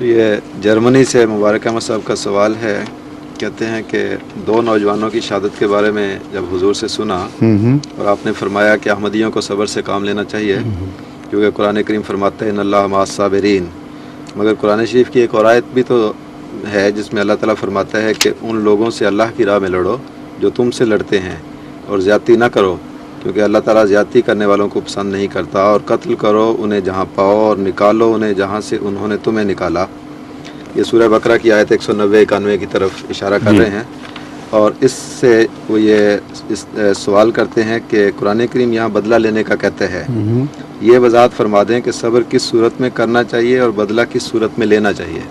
یہ جرمنی سے مبارک احمد صاحب کا سوال ہے. کہتے ہیں کہ 2 نوجوانوں کی شہادت کے بارے میں جب حضور سے سنا اور آپ نے فرمایا کہ احمدیوں کو صبر سے کام لینا چاہیے کیونکہ قرآن کریم فرماتا ہے ان اللہ مع الصابرین، مگر قرآن شریف کی ایک اور آیت بھی تو ہے جس میں اللہ تعالیٰ فرماتا ہے کہ ان لوگوں سے اللہ کی راہ میں لڑو جو تم سے لڑتے ہیں اور زیادتی نہ کرو کیونکہ اللہ تعالیٰ زیادتی کرنے والوں کو پسند نہیں کرتا، اور قتل کرو انہیں جہاں پاؤ اور نکالو انہیں جہاں سے انہوں نے تمہیں نکالا. یہ سورہ بقرہ کی آیت 190-91 کی طرف اشارہ کر رہے ہیں. اور اس سے وہ یہ سوال کرتے ہیں کہ قرآن کریم یہاں بدلہ لینے کا کہتا ہے، یہ وضاحت فرما دیں کہ صبر کس صورت میں کرنا چاہیے اور بدلہ کس صورت میں لینا چاہیے.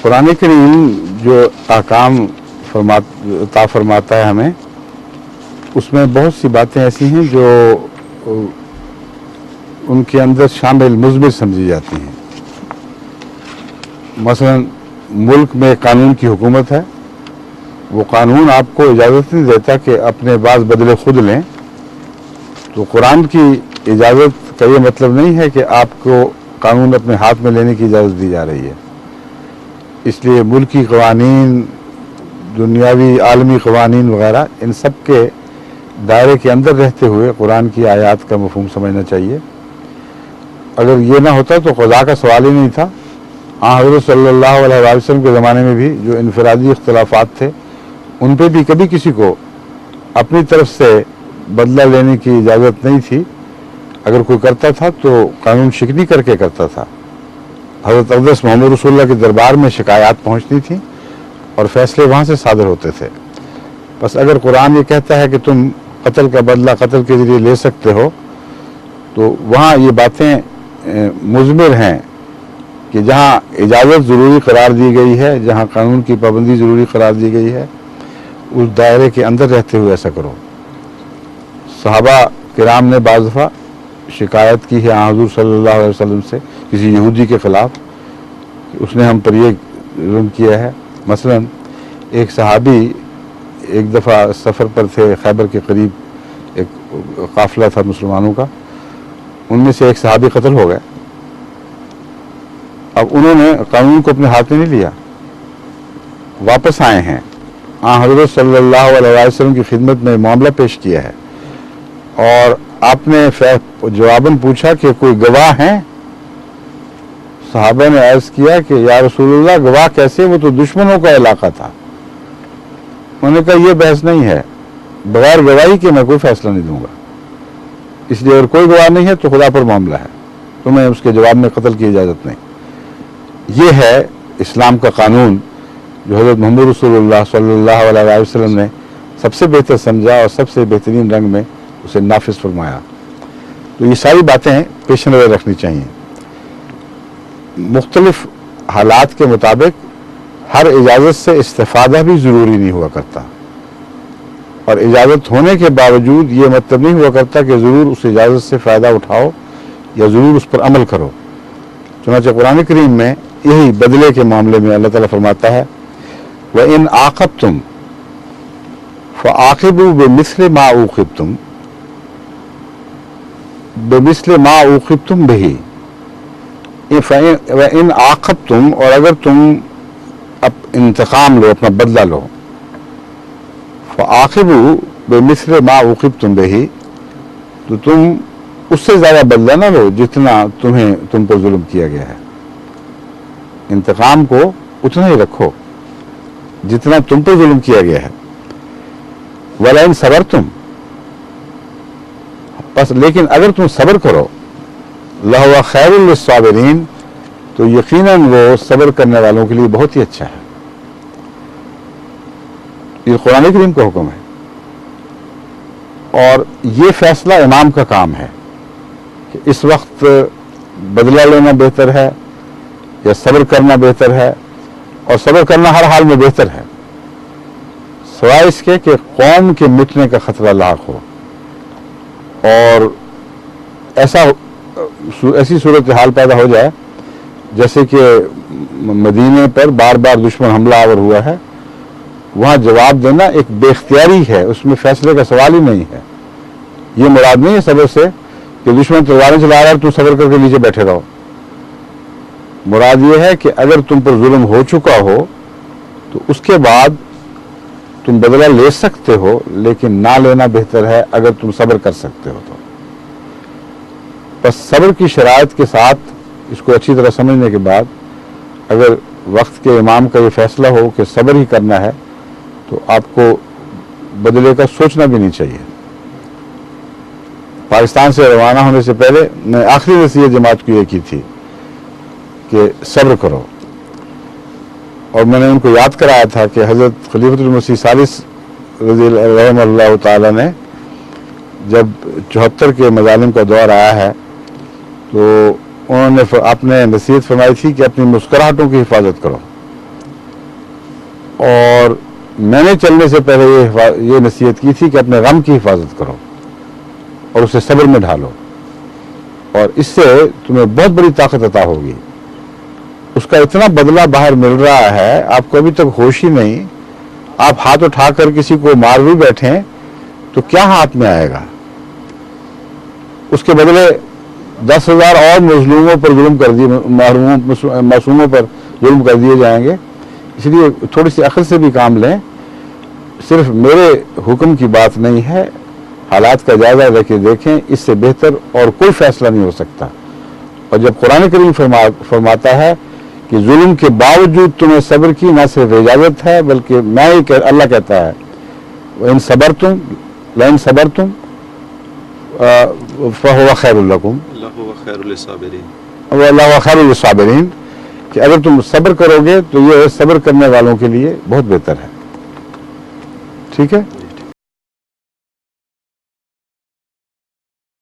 قرآن کریم جو احکام عطا فرماتا ہے ہمیں، اس میں بہت سی باتیں ایسی ہیں جو ان کے اندر شامل مثبت سمجھی جاتی ہیں. مثلا ملک میں قانون کی حکومت ہے، وہ قانون آپ کو اجازت نہیں دیتا کہ اپنے بعض بدلے خود لیں. تو قرآن کی اجازت کا یہ مطلب نہیں ہے کہ آپ کو قانون اپنے ہاتھ میں لینے کی اجازت دی جا رہی ہے. اس لیے ملکی قوانین، دنیاوی عالمی قوانین وغیرہ، ان سب کے دائرے کے اندر رہتے ہوئے قرآن کی آیات کا مفہوم سمجھنا چاہیے. اگر یہ نہ ہوتا تو قضاء کا سوال ہی نہیں تھا. حضرت صلی اللہ علیہ وسلم کے زمانے میں بھی جو انفرادی اختلافات تھے ان پہ بھی کبھی کسی کو اپنی طرف سے بدلہ لینے کی اجازت نہیں تھی. اگر کوئی کرتا تھا تو قانون شکنی کر کے کرتا تھا. حضرت اقدس محمد رسول اللہ کے دربار میں شکایات پہنچتی تھیں اور فیصلے وہاں سے صادر ہوتے تھے. بس اگر قرآن یہ کہتا ہے کہ تم قتل کا بدلہ قتل کے ذریعے لے سکتے ہو، تو وہاں یہ باتیں مضمر ہیں کہ جہاں اجازت ضروری قرار دی گئی ہے، جہاں قانون کی پابندی ضروری قرار دی گئی ہے، اس دائرے کے اندر رہتے ہوئے ایسا کرو. صحابہ کرام نے بعض دفعہ شکایت کی ہے حضور صلی اللہ علیہ وسلم سے کسی یہودی کے خلاف کہ اس نے ہم پر یہ ظلم کیا ہے. مثلا ایک صحابی ایک دفعہ سفر پر تھے، خیبر کے قریب ایک قافلہ تھا مسلمانوں کا، ان میں سے ایک صحابی قتل ہو گئے. اب انہوں نے قانون کو اپنے ہاتھ میں نہیں لیا، واپس آئے ہیں، حضرت صلی اللہ علیہ وسلم کی خدمت میں معاملہ پیش کیا ہے اور آپ نے جواباً پوچھا کہ کوئی گواہ ہیں؟ صحابہ نے عرض کیا کہ یا رسول اللہ گواہ کیسے، وہ تو دشمنوں کا علاقہ تھا. انہوں نے کہا یہ بحث نہیں ہے، بغیر گواہی کے میں کوئی فیصلہ نہیں دوں گا. اس لیے اگر کوئی گواہ نہیں ہے تو خدا پر معاملہ ہے، تمہیں اس کے جواب میں قتل کی اجازت نہیں. یہ ہے اسلام کا قانون جو حضرت محمد رسول اللہ صلی اللہ علیہ وسلم نے سب سے بہتر سمجھا اور سب سے بہترین رنگ میں اسے نافذ فرمایا. تو یہ ساری باتیں پیش نظر رکھنی چاہیے. مختلف حالات کے مطابق ہر اجازت سے استفادہ بھی ضروری نہیں ہوا کرتا، اور اجازت ہونے کے باوجود یہ مطلب نہیں ہوا کرتا کہ ضرور اس اجازت سے فائدہ اٹھاؤ یا ضرور اس پر عمل کرو. چنانچہ قرآن کریم میں یہی بدلے کے معاملے میں اللہ تعالیٰ فرماتا ہے وَإِنْ عَاقَبْتُمْ فَعَاقِبُوا بِمِثْلِ مَا عُوقِبْتُمْ بِهِ. وَإِنْ عَاقَبْتُمْ، اور اگر تم انتقام لو، اپنا بدلہ لو، فَعَاقِبُوا بِمِثْلِ مَا عُوقِبْتُمْ بِهِ، تو تم اس سے زیادہ بدلہ نہ لو جتنا تم پر ظلم کیا گیا ہے. انتقام کو اتنا ہی رکھو جتنا تم پر ظلم کیا گیا ہے. وَلَئِنْ صَبَرْتُمْ، بس لیکن اگر تم صبر کرو، لَهُوَ خَيْرٌ لِلصَّابِرِينَ، تو یقیناً وہ صبر کرنے والوں کے لیے بہت ہی اچھا ہے. یہ قرآن کریم کا حکم ہے، اور یہ فیصلہ امام کا کام ہے کہ اس وقت بدلہ لینا بہتر ہے یا صبر کرنا بہتر ہے. اور صبر کرنا ہر حال میں بہتر ہے، سوائے اس کے کہ قوم کے مٹنے کا خطرہ لاحق ہو اور ایسی صورتحال پیدا ہو جائے جیسے کہ مدینے پر بار بار دشمن حملہ آور ہوا ہے. وہاں جواب دینا ایک بے اختیاری ہے، اس میں فیصلے کا سوال ہی نہیں ہے. یہ مراد نہیں ہے صبر سے کہ دشمن تلواریں چلا رہا ہے تو صبر کر کے نیچے بیٹھے رہو. مراد یہ ہے کہ اگر تم پر ظلم ہو چکا ہو تو اس کے بعد تم بدلہ لے سکتے ہو، لیکن نہ لینا بہتر ہے اگر تم صبر کر سکتے ہو تو۔ بس صبر کی شرائط کے ساتھ اس کو اچھی طرح سمجھنے کے بعد اگر وقت کے امام کا یہ فیصلہ ہو کہ صبر ہی کرنا ہے تو آپ کو بدلے کا سوچنا بھی نہیں چاہیے۔ پاکستان سے روانہ ہونے سے پہلے میں آخری نصیحت جماعت کو یہ کی تھی کہ صبر کرو، اور میں نے ان کو یاد کرایا تھا کہ حضرت خلیفۃ المسیح ثالث رضی اللہ اللہ تعالیٰ نے جب 74 کے مظالم کا دور آیا ہے تو انہوں نے آپ نے نصیحت فرمائی تھی کہ اپنی مسکراہٹوں کی حفاظت کرو، اور میں نے چلنے سے پہلے یہ نصیحت کی تھی کہ اپنے غم کی حفاظت کرو اور اسے صبر میں ڈھالو، اور اس سے تمہیں بہت بڑی طاقت عطا ہوگی۔ اس کا اتنا بدلہ باہر مل رہا ہے، آپ کو ابھی تک ہوش ہی نہیں، آپ ہاتھ اٹھا کر کسی کو مار بھی بیٹھیں تو کیا ہاتھ میں آئے گا؟ اس کے بدلے 10,000 اور مظلوموں پر ظلم کر دیے، معصوموں پر ظلم کر دیے جائیں گے۔ اس لیے تھوڑی سی عقل سے بھی کام لیں، صرف میرے حکم کی بات نہیں ہے، حالات کا جائزہ لے کے دیکھیں، اس سے بہتر اور کوئی فیصلہ نہیں ہو سکتا۔ اور جب قرآن کریم فرماتا ہے کہ ظلم کے باوجود تمہیں صبر کی نہ صرف اجازت ہے بلکہ اللہ کہتا ہے وَإِن صَبَرْتُمْ لَإِن صَبَرْتُمْ فَهُوَ خَيْرٌ لَكُمْ اللہ خیر الصابرین، وَاللَّهُ خَيْرُ الصَّابِرِينَ، کہ اگر تم صبر کرو گے تو یہ صبر کرنے والوں کے لیے بہت بہتر ہے۔ ٹھیک ہے؟